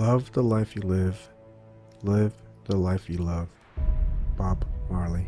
Love the life you live the life you love. Bob Marley.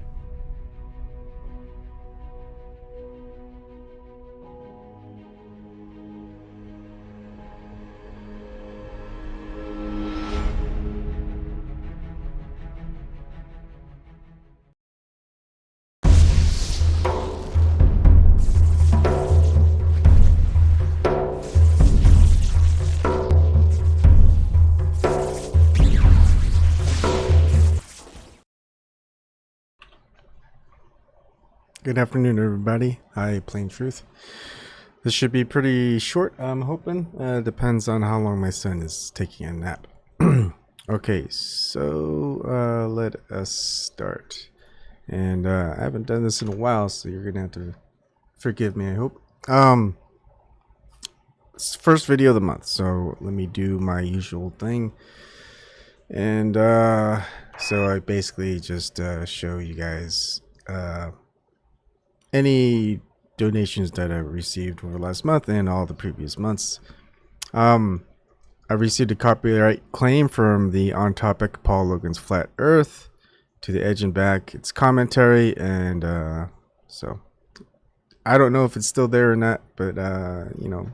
Good afternoon, everybody. Hi, Plain Truth. This should be pretty short, I'm hoping. Depends on how long my son is taking a nap. Okay, so let us start. And I haven't done this in a while, so you're gonna have to forgive me, I hope. It's the first video of the month, so let me do my usual thing. And so I basically just show you guys any donations that I received over last month and all the previous months. I received a copyright claim from the On Topic Paul Logan's Flat Earth to the Edge and Back. It's commentary, and so I don't know if it's still there or not, but you know,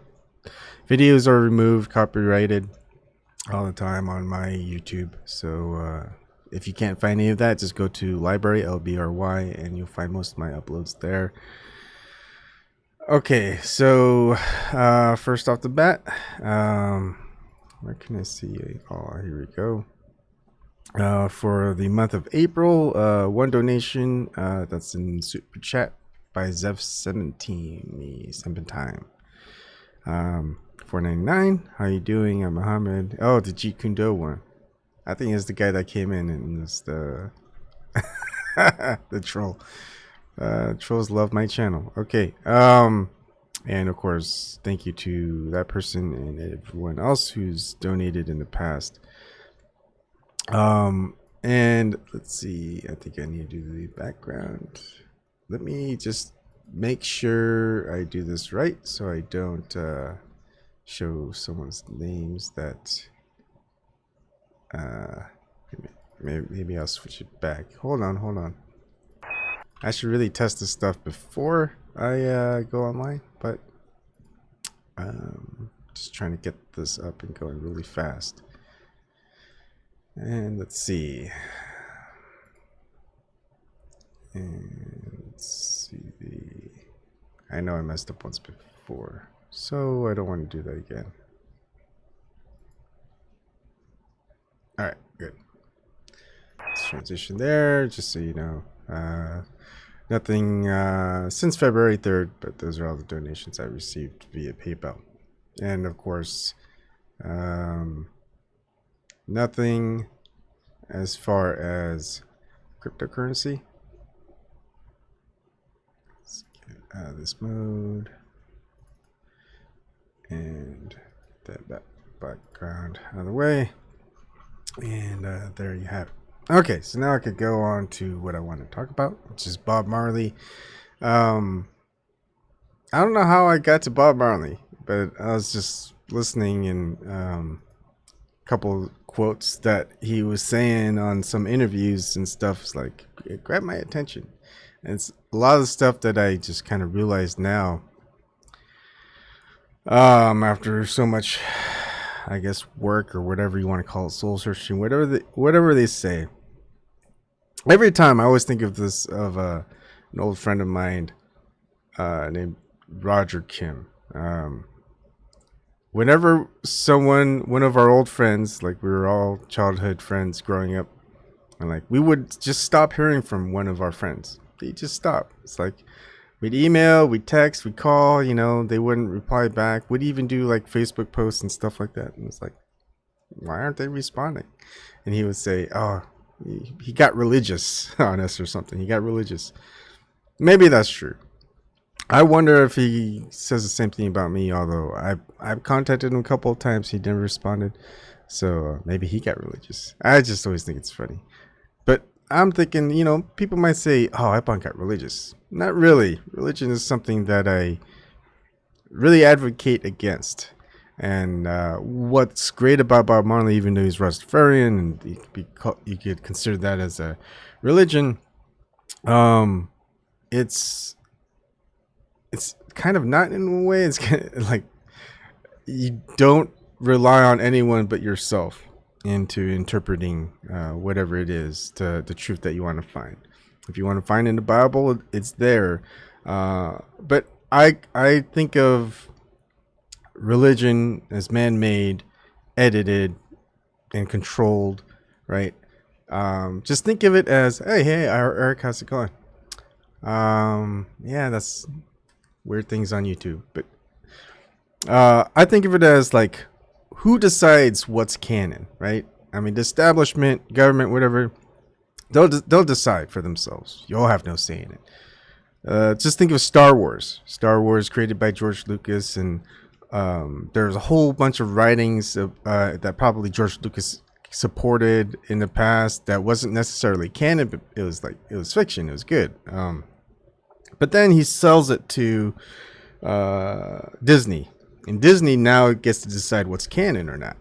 videos are removed, copyrighted all the time on my YouTube. So if you can't find any of that, just go to LBRY, LBRY, and you'll find most of my uploads there. Okay, so first off the bat, where can I see? Oh, here we go. For the month of April, one donation that's in super chat by Zev17 $4.99. How you doing? I'm Mohammed. Oh, the Jeet Kune Do one. I think it's the guy that came in and was the the troll. Trolls love my channel. Okay. And of course, thank you to that person and everyone else who's donated in the past. And let's see. I think I need to do the background. Let me just make sure I do this right so I don't show someone's names that. Maybe I'll switch it back. Hold on. I should really test this stuff before I go online, but just trying to get this up and going really fast. And let's see. I know I messed up once before, so I don't want to do that again. All right, good. Let's transition there, just so you know. Nothing since February 3rd, but those are all the donations I received via PayPal. And of course, nothing as far as cryptocurrency. Let's get out of this mode. And that background out of the way. And there you have it. Okay, so now I could go on to what I want to talk about, which is Bob Marley. I don't know how I got to Bob Marley, but I was just listening and a couple quotes that he was saying on some interviews and stuff. It's like, it grabbed my attention. And it's a lot of the stuff that I just kind of realized now after so much, I guess, work or whatever you want to call it, soul searching, whatever they say. Every time I always think of this an old friend of mine named Roger Kim. Whenever one of our old friends, like we were all childhood friends growing up, and like we would just stop hearing from one of our friends. They just stop. It's like we'd email, we'd text, we'd call, you know, they wouldn't reply back. We'd even do like Facebook posts and stuff like that. And it's like, why aren't they responding? And he would say, oh, he got religious on us or something. He got religious. Maybe that's true. I wonder if he says the same thing about me, although I've contacted him a couple of times. He never responded. So maybe he got religious. I just always think it's funny. But I'm thinking, you know, people might say, oh, Ipon got religious. Not really. Religion is something that I really advocate against. And what's great about Bob Marley, even though he's Rastafarian and you could consider that as a religion, it's kind of not in a way. It's kind of like you don't rely on anyone but yourself into interpreting whatever it is to the truth that you want to find. If you want to find in the Bible, it's there. But I think of religion as man-made, edited, and controlled, right? Just think of it as, hey, Eric, how's it going? Yeah, that's weird things on YouTube. But I think of it as like, who decides what's canon, right? I mean, the establishment, government, whatever, they'll decide for themselves. You'll have no say in it. Just think of Star Wars. Star Wars, created by George Lucas, and there's a whole bunch of writings that probably George Lucas supported in the past that wasn't necessarily canon, but it was fiction. It was good. But then he sells it to Disney, and Disney now gets to decide what's canon or not.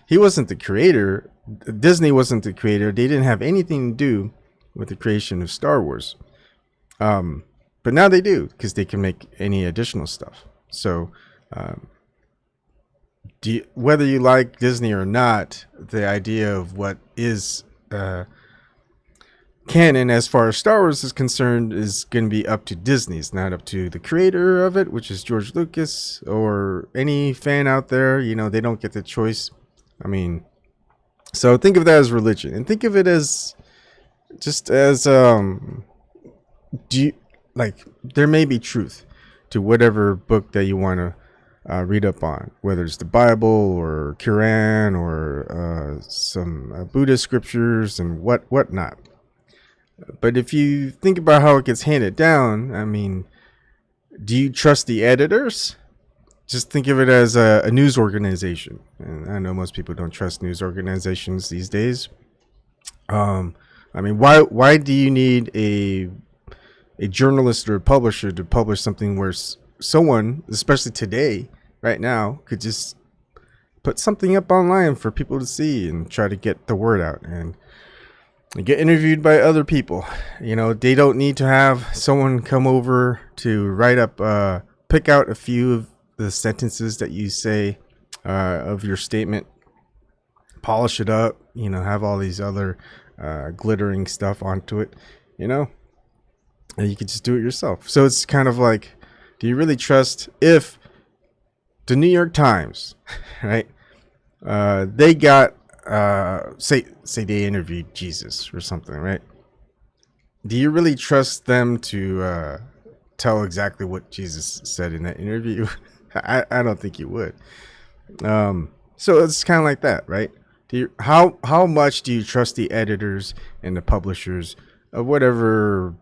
He wasn't the creator. Disney wasn't the creator. They didn't have anything to do with the creation of Star Wars. But now they do, because they can make any additional stuff. So whether you like Disney or not, the idea of what is canon as far as Star Wars is concerned is going to be up to Disney. It's not up to the creator of it, which is George Lucas, or any fan out there. You know, they don't get the choice. I mean, so think of that as religion, and think of it as just as there may be truth to whatever book that you want to read up on, whether it's the Bible or Quran or some Buddhist scriptures and whatnot. But if you think about how it gets handed down, I mean, do you trust the editors? Just think of it as a news organization. And I know most people don't trust news organizations these days. I mean, why do you need a journalist or a publisher to publish something where someone, especially today, right now, could just put something up online for people to see and try to get the word out and get interviewed by other people? You know, they don't need to have someone come over to write up, pick out a few of the sentences that you say of your statement, polish it up, you know, have all these other glittering stuff onto it, you know, and you can just do it yourself. So it's kind of like, do you really trust, if the New York Times, right, they got say they interviewed Jesus or something, right? Do you really trust them to tell exactly what Jesus said in that interview? I don't think you would. So it's kind of like that, right? How much do you trust the editors and the publishers of whatever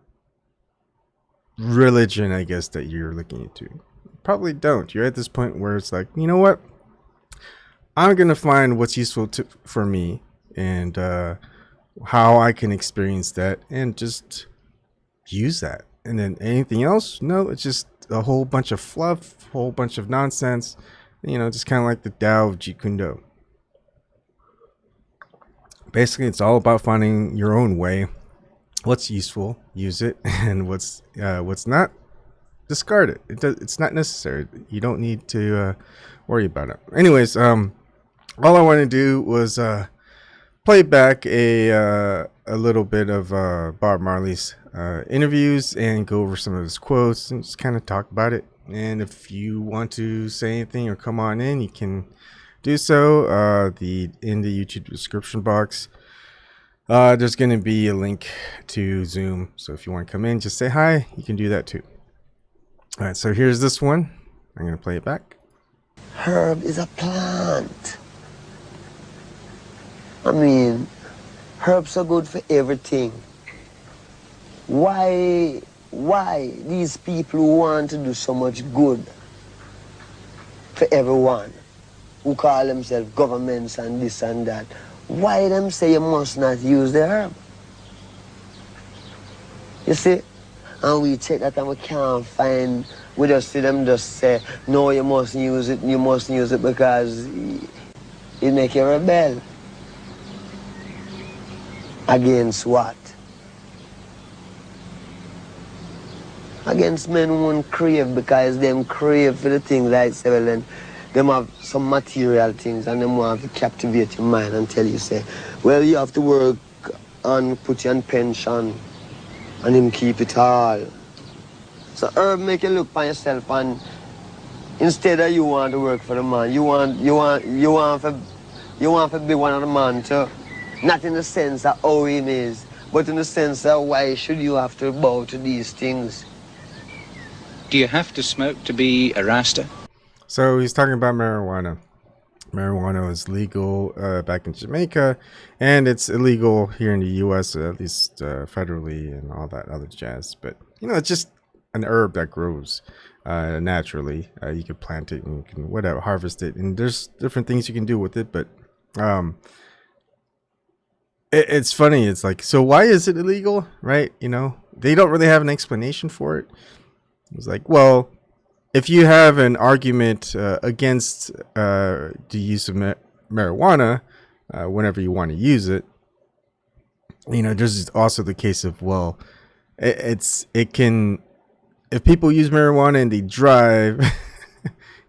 religion, I guess, that you're looking into? Probably don't. You're at this point where it's like, you know what? I'm going to find what's useful for me, and how I can experience that, and just use that. And then anything else, no, it's just a whole bunch of fluff, whole bunch of nonsense, you know, just kind of like the Tao of Jeet Kune Do. Basically, it's all about finding your own way. What's useful, use it, and what's not, discard it. It's not necessary. You don't need to worry about it. Anyways, all I want to do was play back a little bit of Bob Marley's interviews and go over some of his quotes and just kind of talk about it. And if you want to say anything or come on in, you can do so. In the YouTube description box, there's going to be a link to Zoom. So if you want to come in, just say hi. You can do that too. All right, so here's this one. I'm going to play it back. Herb is a plant. I mean, herbs are good for everything. Why these people who want to do so much good for everyone, who call themselves governments and this and that, why them say you must not use the herb? You see, And we check that and we can't find, we just see them just say, no, you mustn't use it because it make you rebel. Against what? Against men who won't crave, because them crave for the things like say, well then, them have some material things and them want to captivate your mind and tell you, say, well, you have to work and put you on pension and him keep it all. So Herb make you look for yourself, and instead of you want to work for the man, you want to be one of the man too. Not in the sense of how him is, but in the sense of why should you have to bow to these things. Do you have to smoke to be a Rasta? So he's talking about marijuana. Marijuana is legal back in Jamaica, and it's illegal here in the U.S., at least federally and all that other jazz. But, you know, it's just an herb that grows naturally. You can plant it and you can whatever harvest it, and there's different things you can do with it. But it's funny. It's like, so why is it illegal, right? You know, they don't really have an explanation for it. It's like, well, if you have an argument against the use of marijuana whenever you want to use it, you know, there's also the case of, well, it can, if people use marijuana and they drive,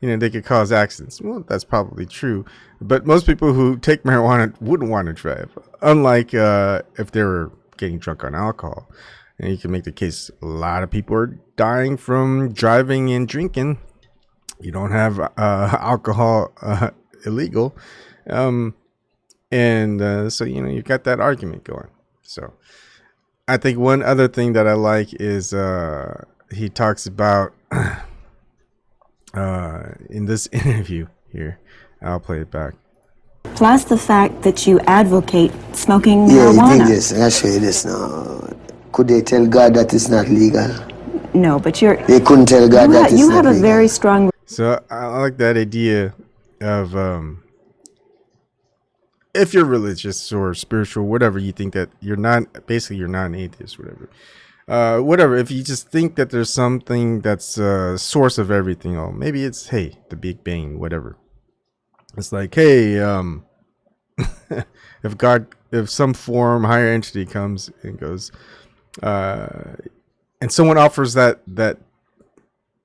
you know, they could cause accidents. Well, that's probably true, but most people who take marijuana wouldn't want to drive, unlike if they were getting drunk on alcohol. And you can make the case a lot of people are dying from driving and drinking. You don't have alcohol illegal. So, you know, you got that argument going. So I think one other thing that I like is he talks about in this interview here. I'll play it back. Plus the fact that you advocate smoking Yeah, marijuana. you think this, I'll show you this now. Could they tell God that it's not legal? No, but you're. They couldn't tell God that it's You not have a legal. very strong. So I like that idea of if you're religious or spiritual, whatever, you think that you're not, basically you're not an atheist, whatever. Whatever, if you just think that there's something that's a source of everything, or maybe it's, hey, the Big Bang, whatever. It's like, hey, if some form, higher entity comes and goes, and someone offers that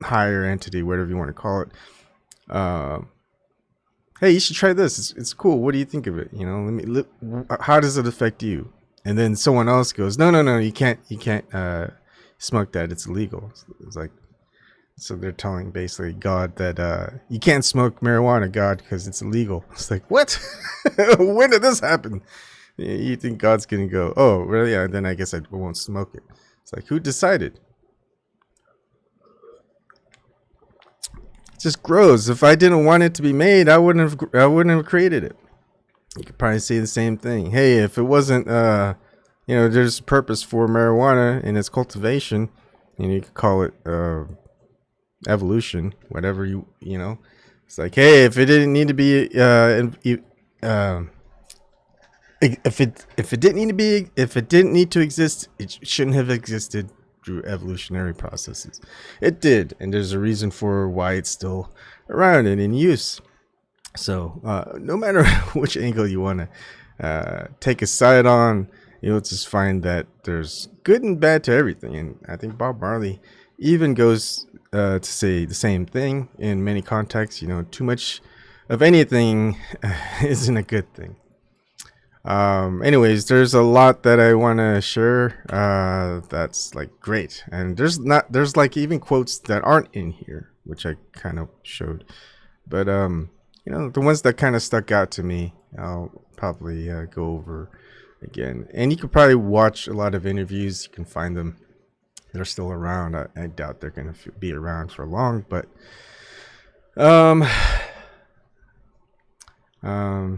higher entity, whatever you want to call it, hey, you should try this. It's cool. What do you think of it? You know, how does it affect you? And then someone else goes, no, you can't smoke that. It's illegal. It's like, so they're telling basically God that you can't smoke marijuana, God, because it's illegal. It's like, what? When did this happen? You think God's gonna go, oh, really? Yeah, then I guess I won't smoke it. It's like, who decided? It just grows. If I didn't want it to be made, I wouldn't have created it. You could probably say the same thing. Hey, if it wasn't, you know, there's purpose for marijuana in its cultivation, and you could call it evolution, whatever you know. It's like, hey, if it didn't need to be, if it didn't need to exist, it shouldn't have existed through evolutionary processes. It did, and there's a reason for why it's still around and in use. So no matter which angle you want to take a side on, you'll just find that there's good and bad to everything. And I think Bob Marley even goes to say the same thing in many contexts. You know, too much of anything isn't a good thing. Anyways, there's a lot that I want to share that's like great, and there's like even quotes that aren't in here, which I kind of showed, but you know, the ones that kind of stuck out to me, I'll probably go over again. And you could probably watch a lot of interviews. You can find them. They're still around. I doubt they're going to be around for long, but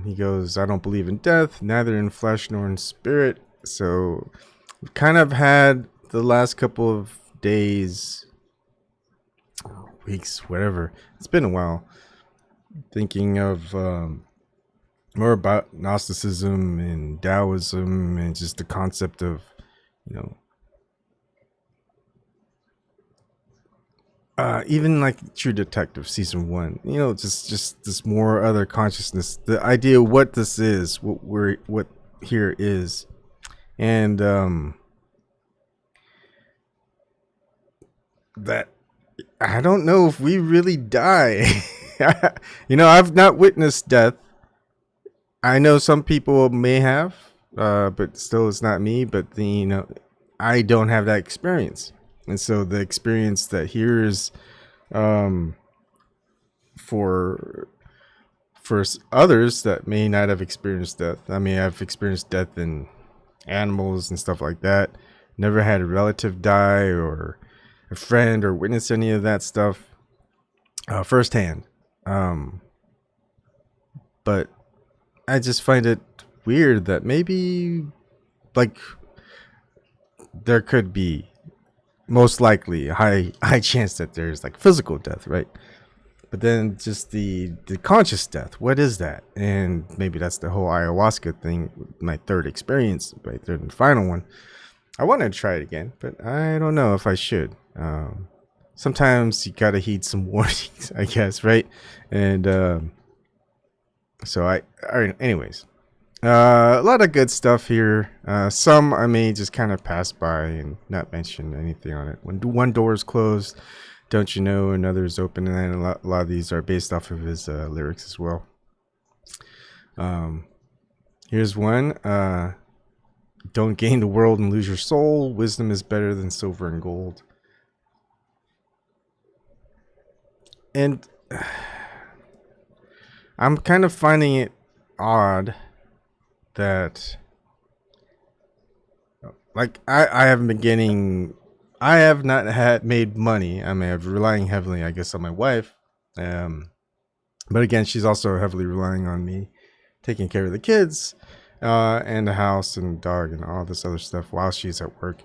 he goes, I don't believe in death, neither in flesh nor in spirit. So we kind of had the last couple of days, weeks, whatever. It's been a while. Thinking of more about Gnosticism and Taoism and just the concept of, you know, even like True Detective season 1, you know, just this more other consciousness, the idea of what this is, what here is. And that I don't know if we really die. You know, I've not witnessed death. I know some people may have, but still it's not me. But you know, I don't have that experience. And so the experience that here is for others that may not have experienced death. I mean, I've experienced death in animals and stuff like that. Never had a relative die or a friend or witnessed any of that stuff firsthand. But I just find it weird that maybe, like, there could be, most likely, a high chance that there's like physical death, right? But then just the conscious death, what is that? And maybe that's the whole ayahuasca thing, my third experience, my third and final one. I want to try it again, but I don't know if I should. Sometimes you gotta heed some warnings, I guess, right? And so anyways, a lot of good stuff here. Some I may just kind of pass by and not mention anything on it. When one door is closed, don't you know another is open? And then a lot of these are based off of his lyrics as well. Here's one. Don't gain the world and lose your soul. Wisdom is better than silver and gold. And I'm kind of finding it odd that, like, I haven't been getting, I have not had made money. I mean, I'm relying heavily, I guess, on my wife. But again, she's also heavily relying on me taking care of the kids and the house and dog and all this other stuff while she's at work.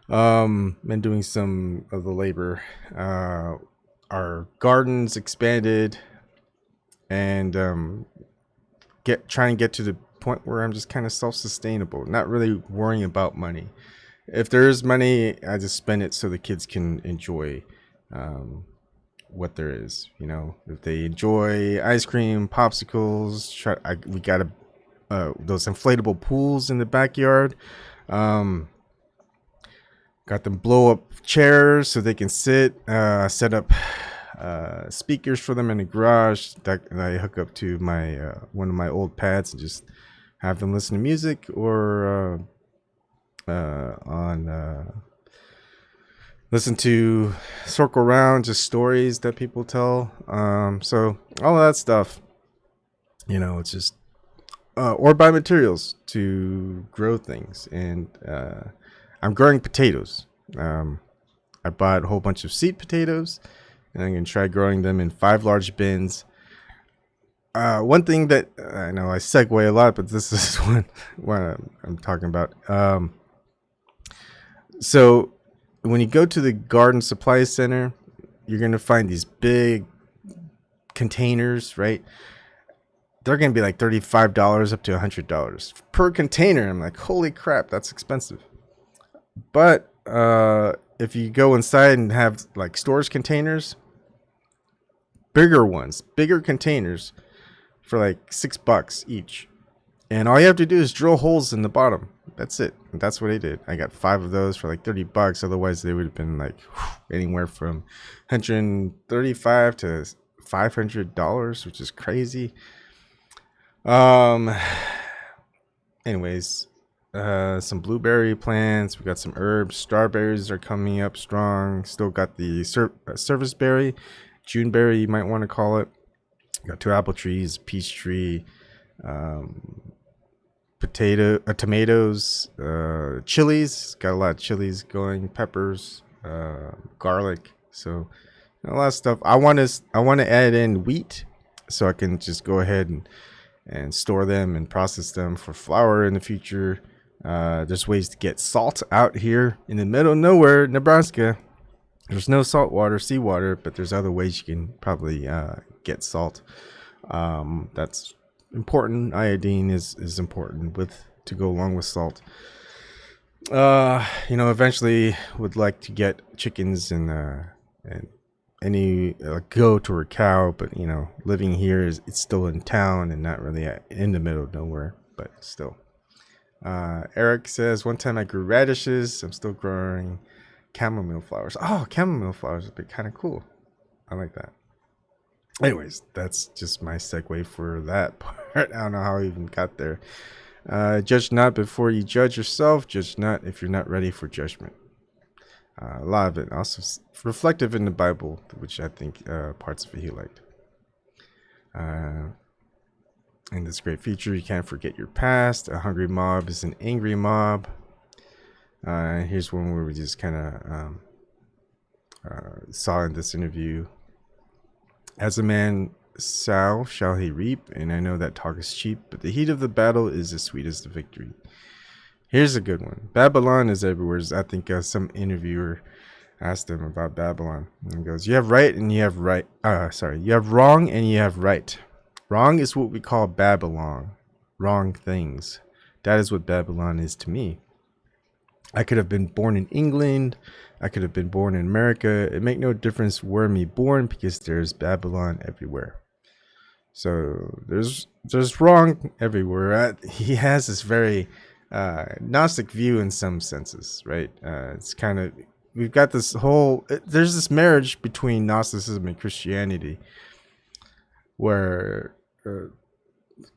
And doing some of the labor. Our gardens expanded and trying to get to the point where I'm just kind of self-sustainable, not really worrying about money. If there is money, I just spend it so the kids can enjoy what there is. You know, if they enjoy ice cream, popsicles, we got those inflatable pools in the backyard. Got them blow up chairs so they can sit. Set up speakers for them in the garage that I hook up to my one of my old pads and just have them listen to music or listen to circle around just stories that people tell. So all of that stuff, you know, it's just or buy materials to grow things. And I'm growing potatoes. I bought a whole bunch of seed potatoes, and I'm going to try growing them in 5 large bins. One thing that I know I segue a lot, but this is what I'm talking about. So when you go to the garden supply center, you're going to find these big containers, right? They're going to be like $35 up to $100 per container. I'm like, holy crap, that's expensive. But if you go inside and have like storage containers, bigger containers for like $6 each, and all you have to do is drill holes in the bottom. That's it. And that's what I did. I got 5 of those for like $30. Otherwise, they would have been like anywhere from $135 to $500, which is crazy. Anyways. Some blueberry plants. We got some herbs. Strawberries are coming up strong. Still got the service berry, Juneberry, you might want to call it. Got 2 apple trees, peach tree, tomatoes, chilies. Got a lot of chilies going. Peppers, garlic. So a lot of stuff. I want to add in wheat, so I can just go ahead and store them and process them for flour in the future. There's ways to get salt out here in the middle of nowhere, Nebraska. There's no salt water, seawater, but there's other ways you can probably get salt. That's important. Iodine is important to go along with salt. You know, eventually would like to get chickens and any goat or a cow, but living here it's still in town and not really in the middle of nowhere, but still. Eric says, one time I grew radishes. I'm still growing chamomile flowers. Oh, chamomile flowers would be kind of cool. I like that. Anyways, that's just my segue for that part. I don't know how I even got there. Judge not before you judge yourself. Judge not if you're not ready for judgment. A lot of it also reflective in the Bible, which I think parts of it he liked. And this great feature, you can't forget your past. A hungry mob is an angry mob. Here's one where we just kind of saw in this interview. As a man sow shall he reap, and I know that talk is cheap, but the heat of the battle is as sweet as the victory. Here's a good one. Babylon is everywhere. I think some interviewer asked him about Babylon. And he goes, you have right and you have right. You have wrong and you have right. Wrong is what we call Babylon. Wrong things. That is what Babylon is to me. I could have been born in England. I could have been born in America. It make no difference where me born because there's Babylon everywhere. So there's wrong everywhere. He has this very Gnostic view in some senses, right? It's kind of, we've got this there's this marriage between Gnosticism and Christianity, where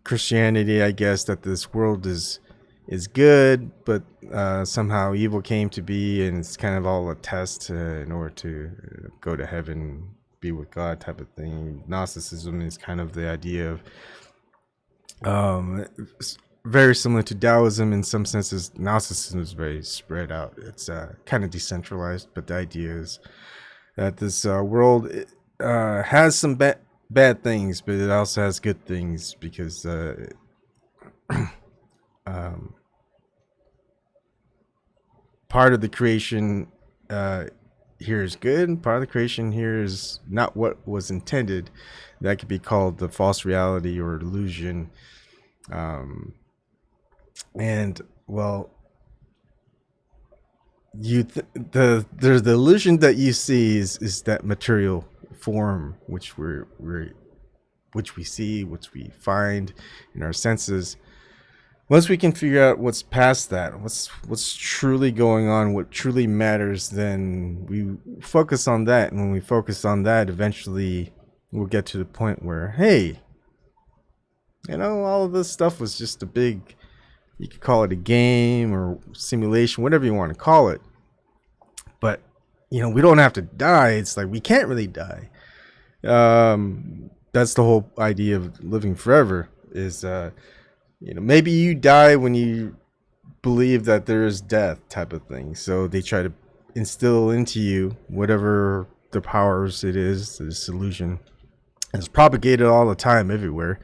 Christianity, I guess, that this world is good, but somehow evil came to be, and it's kind of all a test in order to go to heaven, be with God type of thing. Gnosticism is kind of the idea of very similar to Taoism in some senses. Gnosticism is very spread out. It's kind of decentralized, but the idea is that this world has some bad things, but it also has good things because part of the creation here is good, and part of the creation here is not what was intended. That could be called the false reality or illusion. And well, the illusion that you see is that material form which we see, which we find in our senses. Once we can figure out what's past that, what's truly going on, what truly matters, then we focus on that. And when we focus on that, eventually we'll get to the point where, hey, all of this stuff was just a big, you could call it a game or simulation, whatever you want to call it. But, we don't have to die. It's like we can't really die. That's the whole idea of living forever is, maybe you die when you believe that there is death type of thing. So they try to instill into you whatever the powers it is, this illusion. It's propagated all the time everywhere.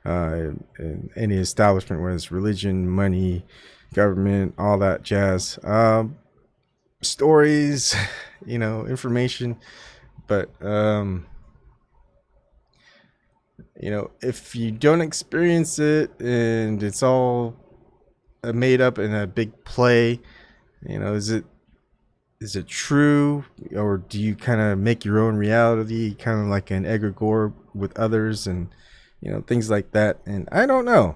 In any establishment, whether it's religion, money, government, all that jazz. Stories, information. But, if you don't experience it and it's all made up in a big play, is it true, or do you kind of make your own reality, kind of like an egregore with others and things like that? And I don't know,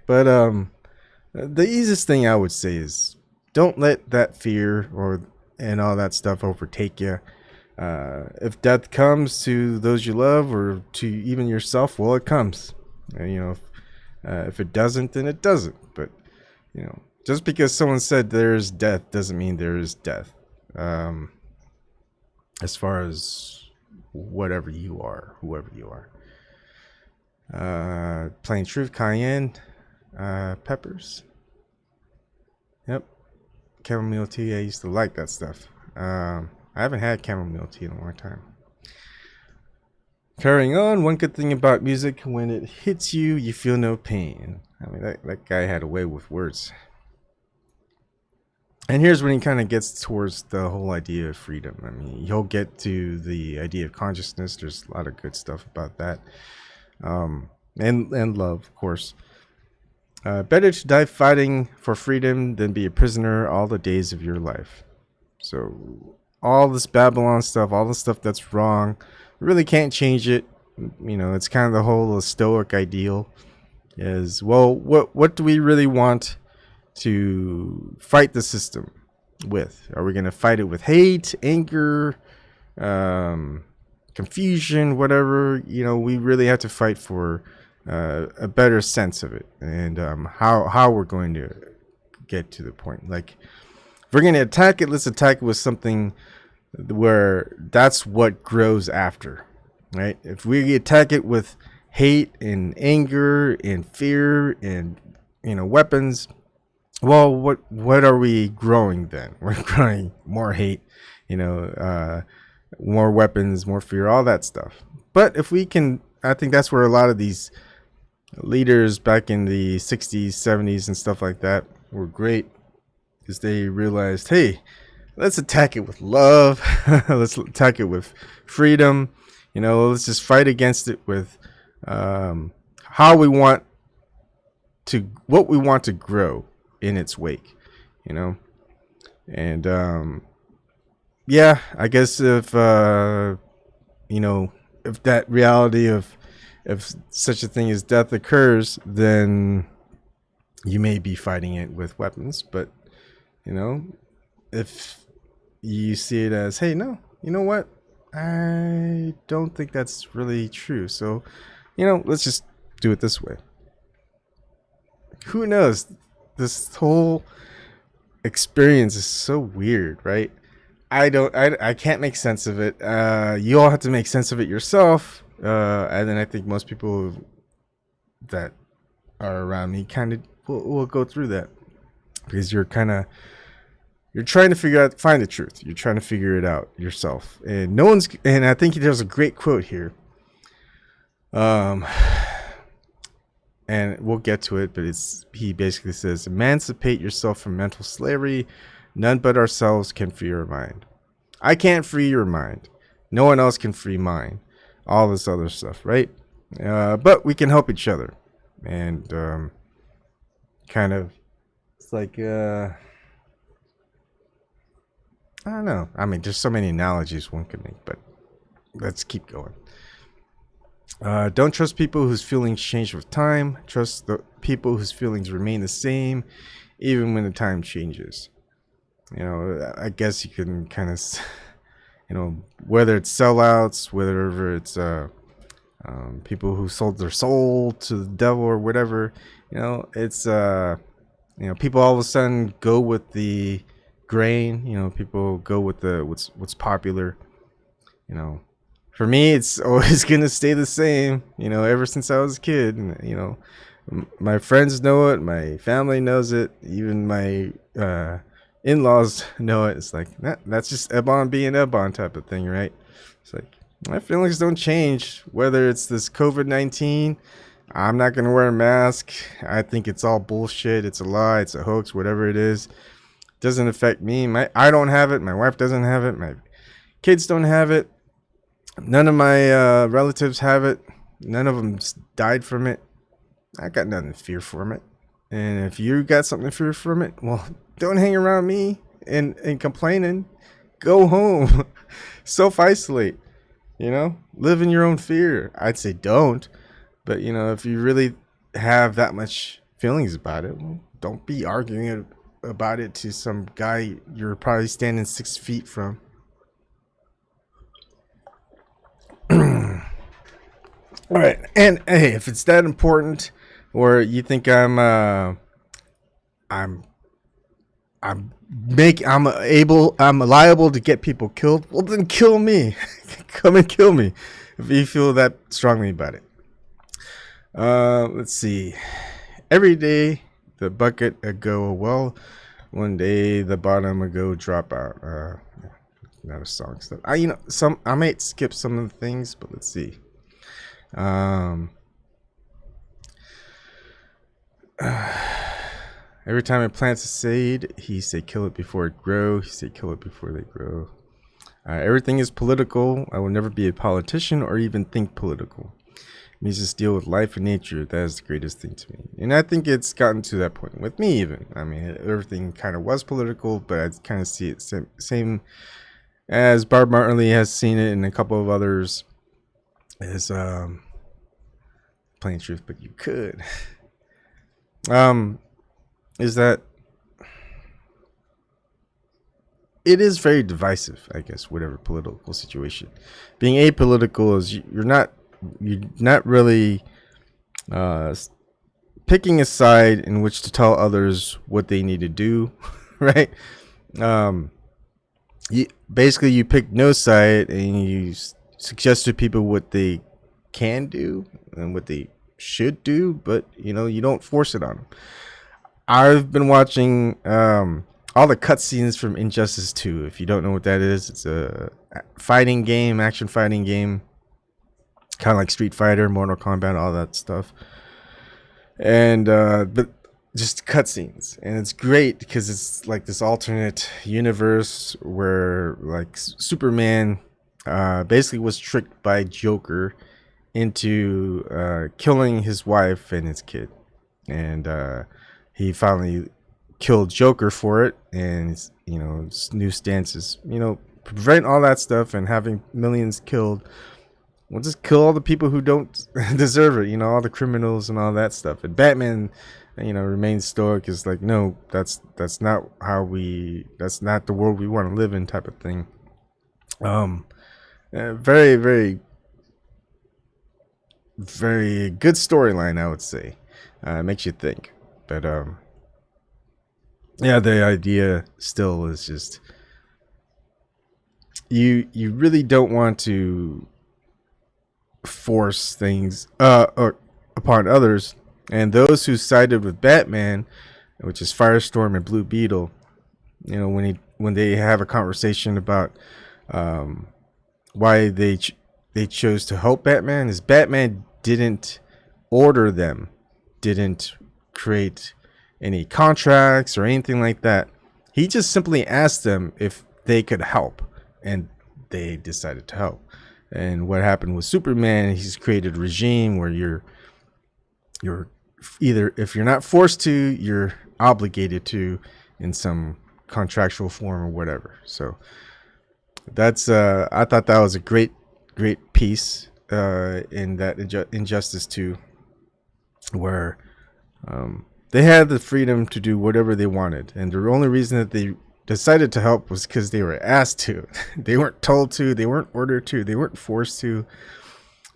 but the easiest thing I would say is don't let that fear and all that stuff overtake you. If death comes to those you love or to even yourself, well, it comes. If it doesn't, then it doesn't. But just because someone said there is death doesn't mean there is death. As far as whoever you are. Plain truth, cayenne peppers. Yep. Chamomile tea. I used to like that stuff. I haven't had chamomile tea in a long time. Carrying on, one good thing about music, when it hits you, you feel no pain. I mean, that guy had a way with words. And here's when he kind of gets towards the whole idea of freedom. I mean, he'll get to the idea of consciousness. There's a lot of good stuff about that. And love, of course. Better to die fighting for freedom than be a prisoner all the days of your life. So all this Babylon stuff, all the stuff that's wrong. We really can't change it. You know, it's kind of the whole Stoic ideal is, well, what do we really want to fight the system with? Are we going to fight it with hate, anger, confusion, whatever? You know, we really have to fight for a better sense of it, and how we're going to get to the point. Like, if we're going to attack it, let's attack it with something where that's what grows after, right? If we attack it with hate and anger and fear and, you know, weapons, well, what are we growing then? We're growing more hate, you know, more weapons, more fear, all that stuff. But if we can, I think that's where a lot of these leaders back in the 60s, 70s and stuff like that were great, because they realized, hey, let's attack it with love. Let's attack it with freedom. You know, let's just fight against it with what we want to grow in its wake, you know. And yeah, I guess if you know, if that reality of if such a thing as death occurs, then you may be fighting it with weapons. But, you know, if you see it as, hey, no, you know what, I don't think that's really true, so, you know, let's just do it this way. Who knows? This whole experience is so weird, right? I can't make sense of it. You all have to make sense of it yourself. And then I think most people that are around me kind of will go through that, because you're trying to find the truth. You're trying to figure it out yourself. And and I think there's a great quote here. And we'll get to it, but he basically says, emancipate yourself from mental slavery. None but ourselves can free your mind. I can't free your mind. No one else can free mine. All this other stuff, right? But we can help each other. And kind of, it's like, I don't know. I mean, there's so many analogies one could make, but let's keep going. Don't trust people whose feelings change with time. Trust the people whose feelings remain the same, even when the time changes. You know, I guess you can kind of, you know, whether it's sellouts, whether it's people who sold their soul to the devil or whatever, you know, it's, you know, people all of a sudden go with the grain, you know, people go with what's popular, you know. For me, it's always going to stay the same, you know, ever since I was a kid. And, you know, my friends know it. My family knows it. Even my in-laws know it. It's like, that's just Ebon being Ebon type of thing, right? It's like, my feelings don't change. Whether it's this COVID-19, I'm not going to wear a mask. I think it's all bullshit. It's a lie. It's a hoax, whatever it is. It doesn't affect me. I don't have it. My wife doesn't have it. My kids don't have it. None of my relatives have it. None of them died from it. I got nothing to fear from it. And if you got something to fear from it, well, don't hang around me and complaining. Go home. Self-isolate. You know, live in your own fear. I'd say don't. But, you know, if you really have that much feelings about it, well, don't be arguing about it to some guy you're probably standing 6 feet from. All right, and hey, if it's that important, or you think I'm liable to get people killed, well then kill me. Come and kill me if you feel that strongly about it. Let's see. Every day the bucket a go a well, one day the bottom a go drop out. Not a song stuff. I might skip some of the things, but let's see. Every time it plants a seed, he say kill it before it grow. He say kill it before they grow. Everything is political. I will never be a politician or even think political. It means just deal with life and nature. That is the greatest thing to me. And I think it's gotten to that point with me even. I mean, everything kind of was political, but I kind of see it same as Bob Marley has seen it, and a couple of others, is plain truth, but you could. Is that it is very divisive, I guess, whatever political situation. Being apolitical is you're not really picking a side in which to tell others what they need to do, right? You pick no side and you suggest to people what they can do and what they should do, but you don't force it on them. I've been watching all the cutscenes from Injustice 2. If you don't know what that is, it's a fighting game, action fighting game, kind of like Street Fighter, Mortal Kombat, all that stuff. And but just cutscenes, and it's great because it's like this alternate universe where like Superman basically was tricked by Joker into killing his wife and his kid, and he finally killed Joker for it, and his new stance is prevent all that stuff and having millions killed. We'll just kill all the people who don't deserve it, all the criminals and all that stuff. And Batman, remains stoic. Is like, no, that's not that's not the world we want to live in, type of thing. Very, very, very good storyline, I would say. Makes you think, but yeah, the idea still is just you really don't want to force things or upon others, and those who sided with Batman, which is Firestorm and Blue Beetle, when they have a conversation about why they chose to help Batman, is Batman didn't order them, didn't create any contracts or anything like that. He just simply asked them if they could help, and they decided to help. And what happened with Superman, he's created a regime where you're either, if you're not forced to, you're obligated to in some contractual form or whatever. So that's I thought that was a great piece in that Injustice 2, where they had the freedom to do whatever they wanted, and the only reason that they decided to help was because they were asked to. They weren't told to, they weren't ordered to, they weren't forced to.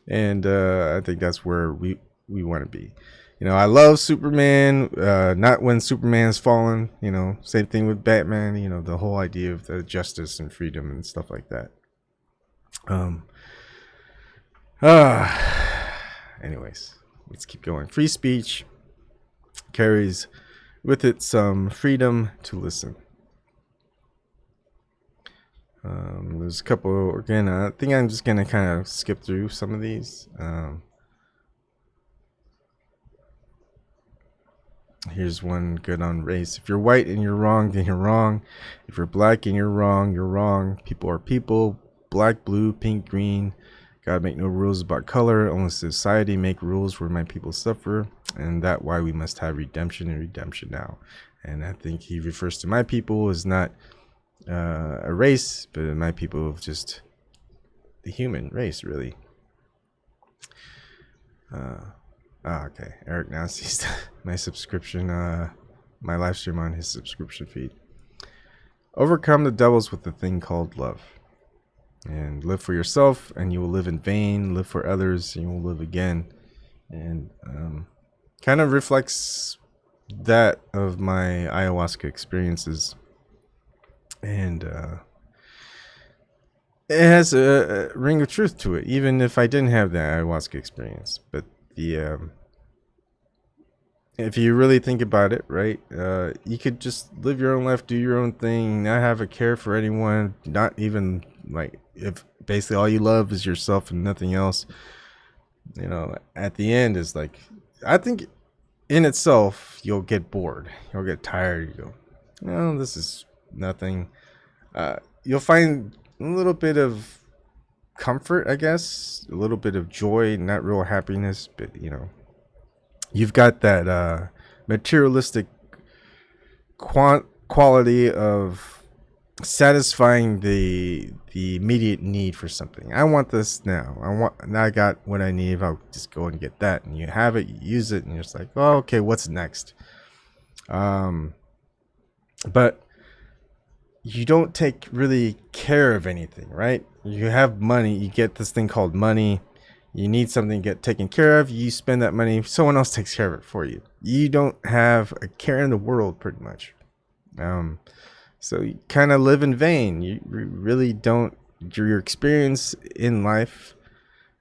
And I think that's where we want to be. I love Superman, not when Superman's fallen. Same thing with Batman, the whole idea of the justice and freedom and stuff like that. Anyways, let's keep going. Free speech carries with it some freedom to listen. There's a couple, again, I think I'm just going to kind of skip through some of these. Here's one good on race. If you're white and you're wrong, then you're wrong. If you're black and you're wrong, you're wrong. People are people. Black, blue, pink, green. God make no rules about color. Only society make rules where my people suffer. And that why we must have redemption and redemption now. And I think he refers to my people as not a race, but my people of just the human race, really. Okay. Eric now sees my subscription, my live stream on his subscription feed. Overcome the devils with the thing called love. And live for yourself, and you will live in vain. Live for others, and you will live again. And kind of reflects that of my ayahuasca experiences. And it has a ring of truth to it, even if I didn't have that ayahuasca experience. But if you really think about it, right, you could just live your own life, do your own thing, not have a care for anyone, not even, like, if basically all you love is yourself and nothing else. At the end is like, I think in itself, you'll get bored, you'll get tired, you go, this is nothing. You'll find a little bit of comfort, I guess, a little bit of joy, not real happiness, but you've got that materialistic quality of satisfying the immediate need for something. I want this now. I got what I need. I'll just go and get that. And you have it, you use it, and you're just like, oh, okay, what's next? But you don't take really care of anything, right? You have money, you get this thing called money. You need something to get taken care of. You spend that money, someone else takes care of it for you. You don't have a care in the world, pretty much. So you kind of live in vain. You really don't. Your experience in life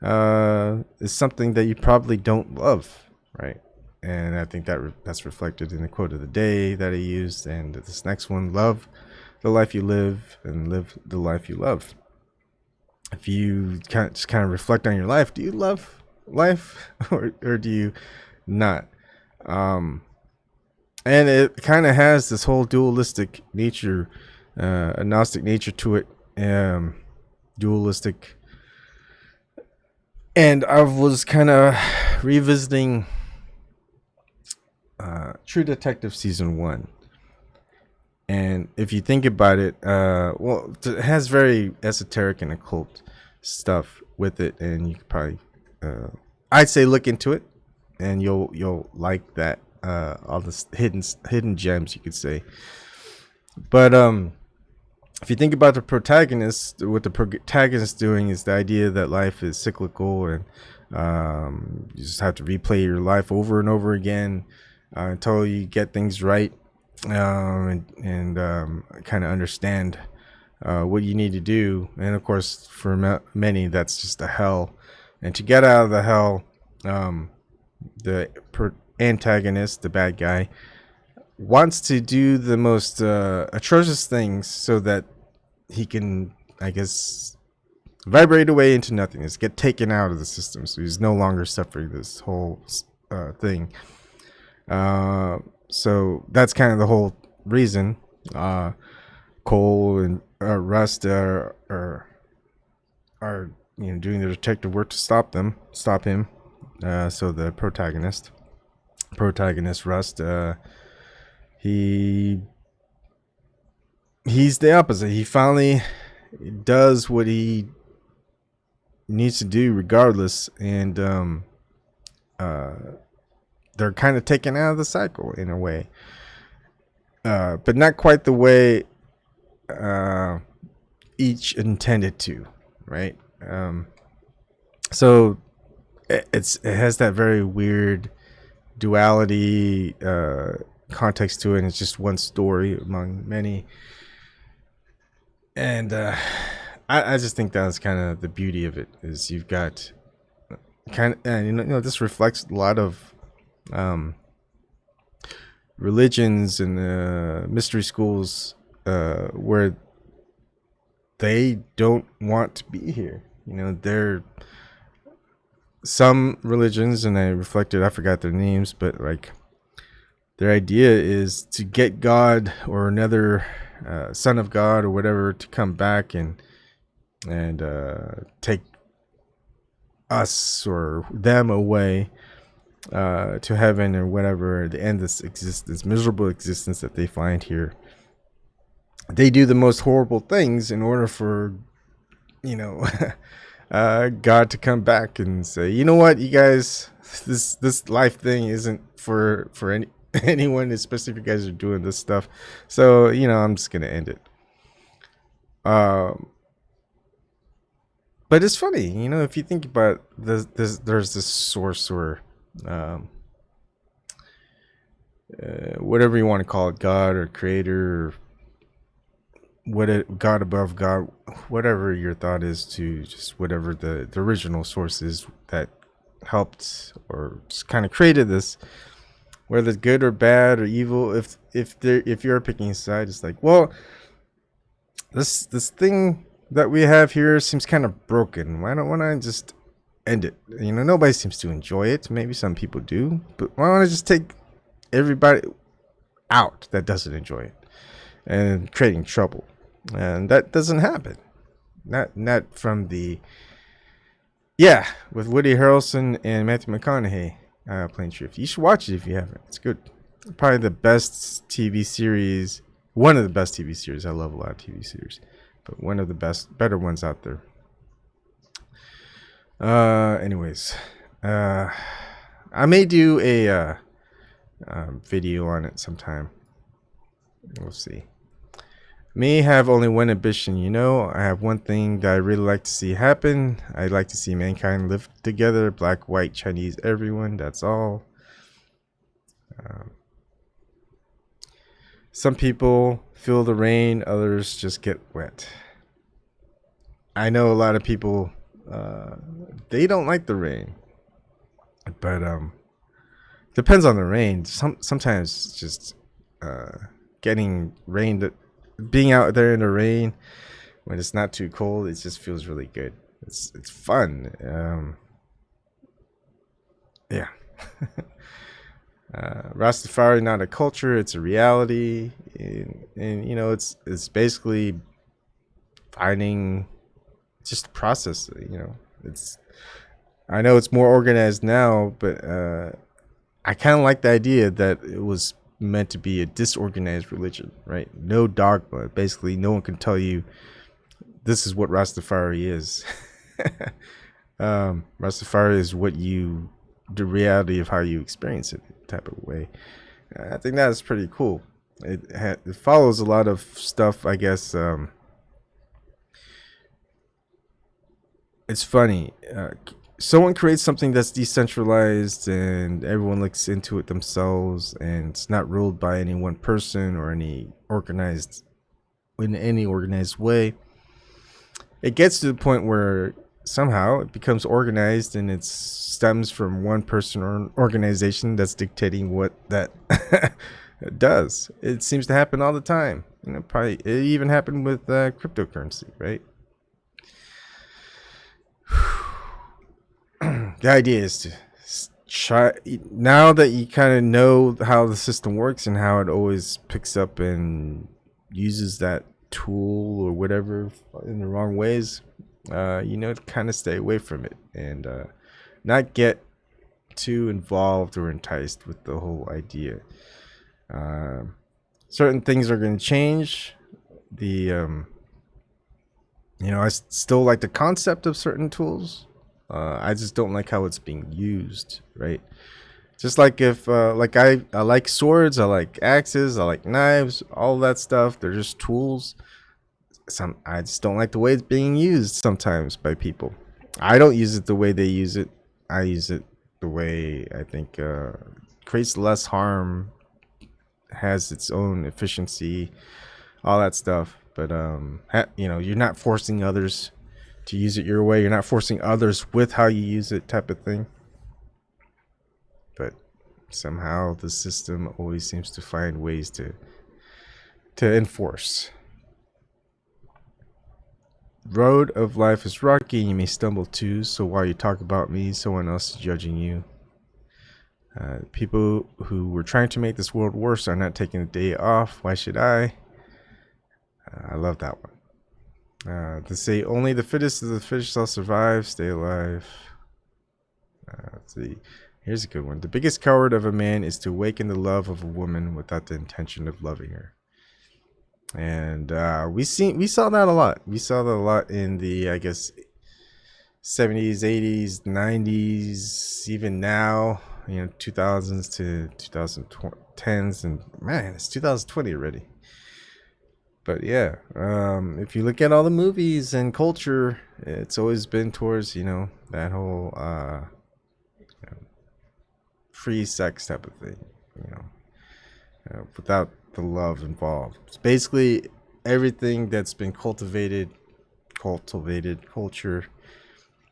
is something that you probably don't love, right? And I think that's reflected in the quote of the day that he used, and this next one: love the life you live, and live the life you love. If you just kind of reflect on your life, do you love life or do you not? And it kind of has this whole dualistic nature, agnostic nature to it, dualistic. And I was kind of revisiting True Detective season 1. And if you think about it, well, it has very esoteric and occult stuff with it, and you could probably, I'd say, look into it, and you'll like that, all the hidden gems, you could say. But if you think about the protagonist, what the protagonist doing is the idea that life is cyclical, and you just have to replay your life over and over again until you get things right. And kind of understand what you need to do. And of course, for many, that's just a hell. And to get out of the hell, the antagonist, the bad guy, wants to do the most atrocious things so that he can, I guess, vibrate away into nothingness, get taken out of the system, so he's no longer suffering this whole thing. So that's kind of the whole reason. Cole and Rust are doing their detective work to stop him. So the protagonist Rust, he's the opposite. He finally does what he needs to do regardless, and they're kind of taken out of the cycle in a way, but not quite the way each intended to, right? So it has that very weird duality context to it, and it's just one story among many. And I just think that's kind of the beauty of it, is you've got kind of, and this reflects a lot of religions and mystery schools where they don't want to be here. They're some religions, and I forgot their names, but like their idea is to get God or another son of God or whatever to come back and take us or them away to heaven or whatever, to end this miserable existence that they find here. They do the most horrible things in order for God to come back and say, you know what, you guys, this life thing isn't for anyone, especially if you guys are doing this stuff. So I'm just gonna end it. But it's funny, if you think about there's this sorcerer, whatever you want to call it, God or creator, or God above God, whatever your thought is, to just whatever the original source is that helped or just kind of created this, whether it's good or bad or evil. If you're picking a side, it's like, well, this thing that we have here seems kind of broken. Why don't I just end it? Nobody seems to enjoy it. Maybe some people do, but why don't I just take everybody out that doesn't enjoy it and creating trouble? And that doesn't happen. Not from the with Woody Harrelson and Matthew McConaughey playing Sheriff. You should watch it if you haven't. It's good. Probably the best TV series One of the best TV series. I love a lot of TV series, but one of the better ones out there. Anyways, I may do a video on it sometime. We'll see. May have only one ambition, you know. I have one thing that I really like to see happen. I'd like to see mankind live together, black, white, Chinese, everyone. That's all. Some people feel the rain, others just get wet. I know a lot of people, they don't like the rain, but depends on the rain. Sometimes it's just getting rain, being out there in the rain when it's not too cold, it just feels really good. It's fun. Yeah. Rastafari not a culture, it's a reality, and you know, it's basically finding just a process. You know, I know it's more organized now, but I kind of like the idea that it was meant to be a disorganized religion, right? No dogma. Basically, no one can tell you this is what Rastafari is. Rastafari is the reality of how you experience it, type of way. I think that's pretty cool. It follows a lot of stuff, I guess. It's funny. Someone creates something that's decentralized and everyone looks into it themselves, and it's not ruled by any one person or in any organized way. It gets to the point where somehow it becomes organized, and it stems from one person or an organization that's dictating what that does. It seems to happen all the time. You know, probably it even happened with cryptocurrency, right? The idea is to try, now that you kind of know how the system works and how it always picks up and uses that tool or whatever in the wrong ways, you know, to kind of stay away from it and not get too involved or enticed with the whole idea. Certain things are going to change. You know, I still like the concept of certain tools. I just don't like how it's being used, right? Just like if, like I like swords, I like axes, I like knives, all that stuff. They're just tools. I just don't like the way it's being used sometimes by people. I don't use it the way they use it. I use it the way I think creates less harm, has its own efficiency, all that stuff. But you know, you're not forcing others to use it your way. You're not forcing others with how you use it, type of thing. But somehow the system always seems to find ways to enforce. Road of life is rocky, and you may stumble too. So while you talk about me, someone else is judging you. People who were trying to make this world worse are not taking a day off. Why should I? I love that one. They say only the fittest of the fittest shall survive. Stay alive. Let's see. Here's a good one. The biggest coward of a man is to awaken the love of a woman without the intention of loving her. And we saw that a lot. We saw that a lot in the, I guess, 70s, 80s, 90s, even now, you know, 2000s to 2010s, and man, it's 2020 already. But yeah, if you look at all the movies and culture, it's always been towards, you know, that whole you know, free sex type of thing, you know, without the love involved. It's basically everything that's been cultivated culture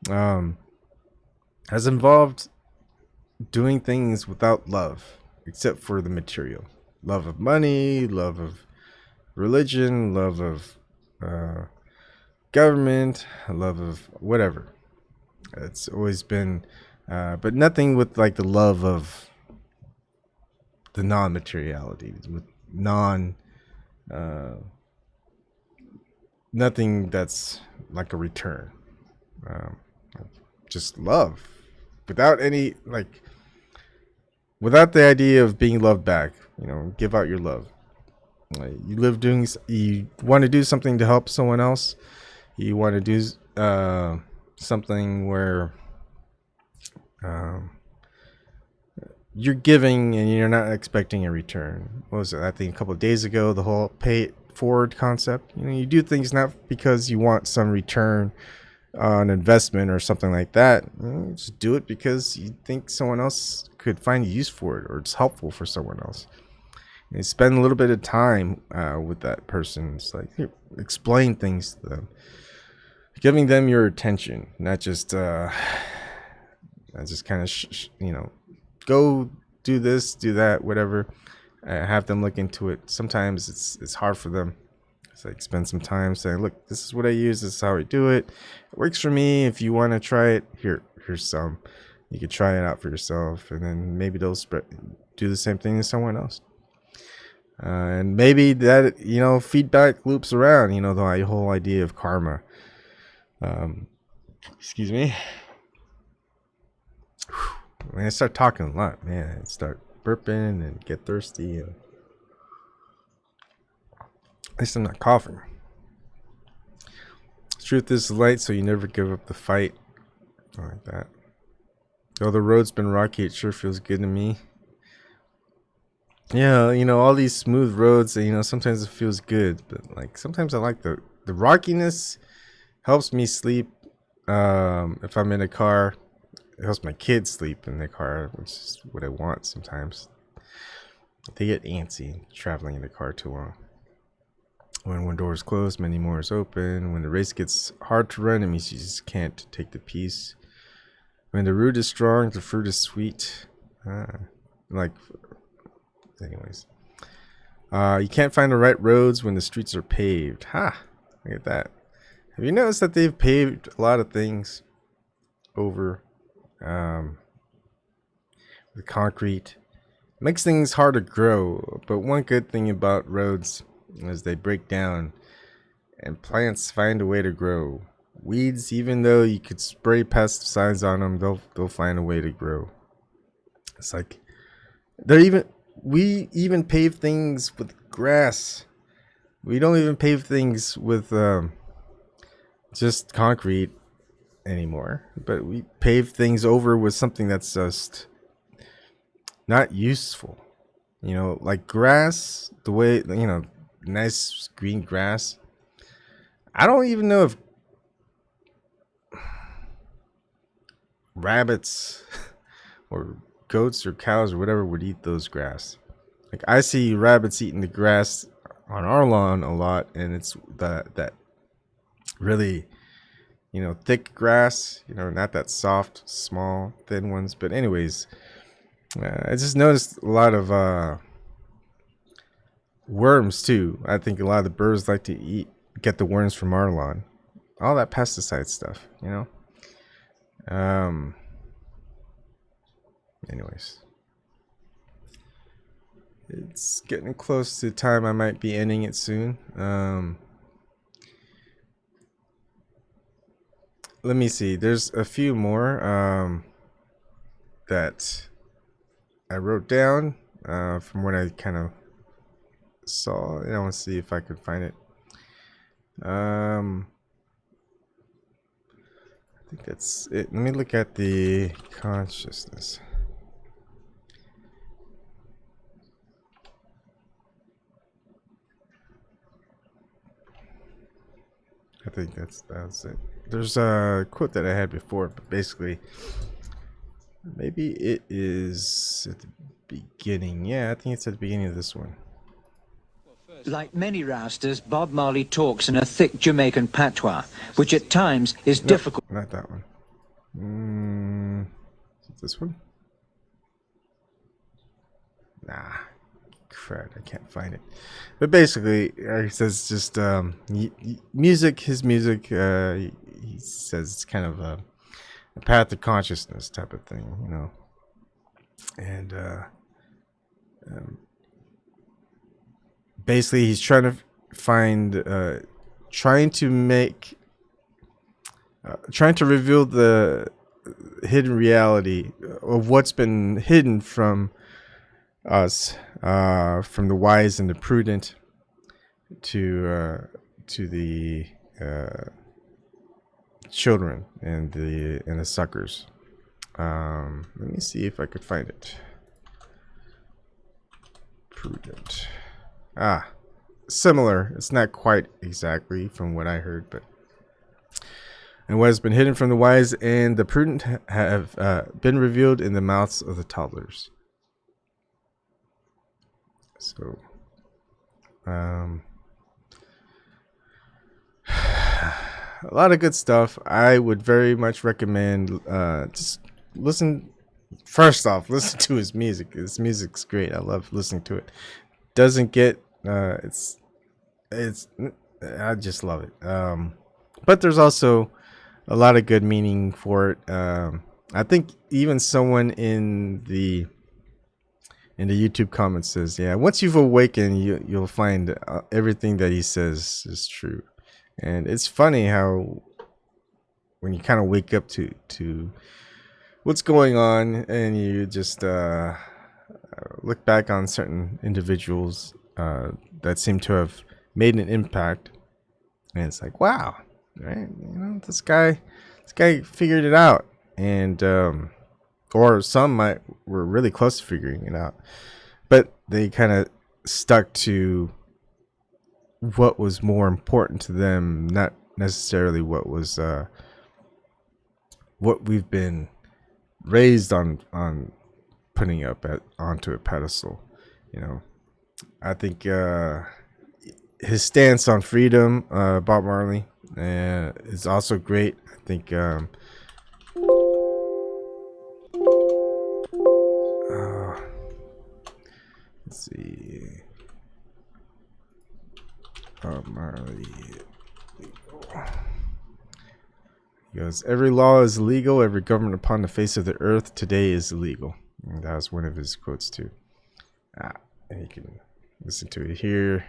has involved doing things without love, except for the material. Love of money, love of religion, love of government, love of whatever. It's always been, but nothing with like the love of the non-materiality, with nothing that's like a return. Just love, without any without the idea of being loved back. You know, give out your love. You want to do something to help someone else. You want to do something where you're giving and you're not expecting a return. What was it? I think a couple of days ago, the whole pay it forward concept. You do things not because you want some return on investment or something like that. Just do it because you think someone else could find use for it, or it's helpful for someone else. And spend a little bit of time with that person. It's like, here, explain things to them, giving them your attention, not just kind of go do this, do that, whatever. Have them look into it. Sometimes it's hard for them. It's like, spend some time saying, look, this is what I use, this is how I do it. It works for me. If you want to try it, here's some. You can try it out for yourself, and then maybe they'll do the same thing to someone else. And maybe that, feedback loops around, the whole idea of karma. Excuse me. When I start talking a lot, man, I start burping and get thirsty. And at least I'm not coughing. Truth is light, so you never give up the fight. Something like that. Though the road's been rocky, it sure feels good to me. Yeah, all these smooth roads, sometimes it feels good, but like sometimes I like the rockiness. Helps me sleep. If I'm in a car, it helps my kids sleep in the car, which is what I want sometimes. They get antsy traveling in the car too long. When one door is closed, many more is open. When the race gets hard to run, it means you just can't take the peace. When the root is strong, the fruit is sweet. Anyways. You can't find the right roads when the streets are paved. Look at that. Have you noticed that they've paved a lot of things over with concrete? It makes things hard to grow, but one good thing about roads is they break down and plants find a way to grow. Weeds, even though you could spray pesticides on them, they'll find a way to grow. It's like we even pave things with grass. We don't even pave things with just concrete anymore, but we pave things over with something that's just not useful. Like grass, the way, nice green grass. I don't even know if rabbits or goats or cows or whatever would eat those grass. Like, I see rabbits eating the grass on our lawn a lot, and it's that really thick grass, not that soft, small, thin ones. But anyways, I just noticed a lot of worms too. I think a lot of the birds like to get the worms from our lawn. All that pesticide stuff, Anyways, it's getting close to time I might be ending it soon. Let me see. There's a few more that I wrote down from what I kind of saw. I want to see if I could find it. I think that's it. Let me look at the consciousness. I think that's it. There's a quote that I had before, but basically, maybe it is at the beginning. Yeah, I think it's at the beginning of this one. Like many Rastas, Bob Marley talks in a thick Jamaican patois, which at times is difficult. Not that one. Is it this one? Nah. Crud, I can't find it. But basically, he says just music. His music. He says it's kind of a path to consciousness type of thing, And basically, he's trying to find, trying to reveal the hidden reality of what's been hidden from us, from the wise and the prudent, to the children and the suckers. Let me see if I could find it. Prudent. Similar. It's not quite exactly from what I heard, but and what has been hidden from the wise and the prudent have been revealed in the mouths of the toddlers. So, a lot of good stuff. I would very much recommend just listen. First off, listen to his music. His music's great. I love listening to it. Doesn't get it's I just love it. But there's also a lot of good meaning for it. I think even someone in the YouTube comments says, "Yeah, once you've awakened, you'll find everything that he says is true." And it's funny how when you kind of wake up to what's going on, and you just look back on certain individuals that seem to have made an impact, and it's like, wow, right? You know, this guy figured it out, and or some were really close to figuring it out, but they kind of stuck to what was more important to them, not necessarily what was what we've been raised on putting up onto a pedestal. You know, I think his stance on freedom, Bob Marley, is also great. I think let's see, Bob Marley. He goes, every law is legal, every government upon the face of the earth today is illegal. And that was one of his quotes too. And you can listen to it here.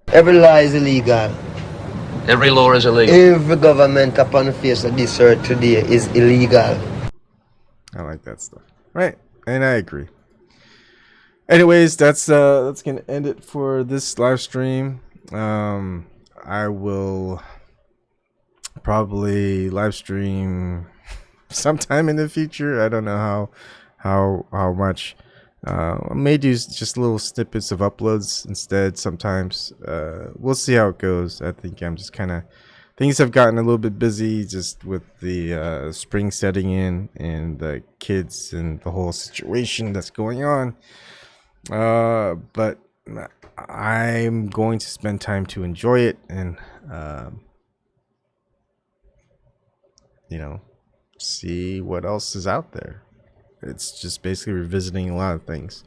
Every law is illegal. Every law is illegal. Every government upon the face of this earth today is illegal. I like that stuff. Right. And I agree. Anyways, that's gonna end it for this live stream. I will probably live stream sometime in the future. I don't know how much. I may do just little snippets of uploads instead sometimes. We'll see how it goes. I think I'm just kind of, things have gotten a little bit busy just with the spring setting in and the kids and the whole situation that's going on. But I'm going to spend time to enjoy it and you know, see what else is out there. It's just basically revisiting a lot of things.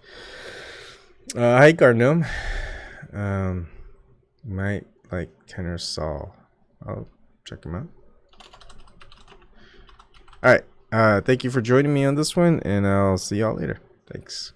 Hi Garnome. Might like Tenor Saul. I'll check him out. Alright. Thank you for joining me on this one, and I'll see y'all later. Thanks.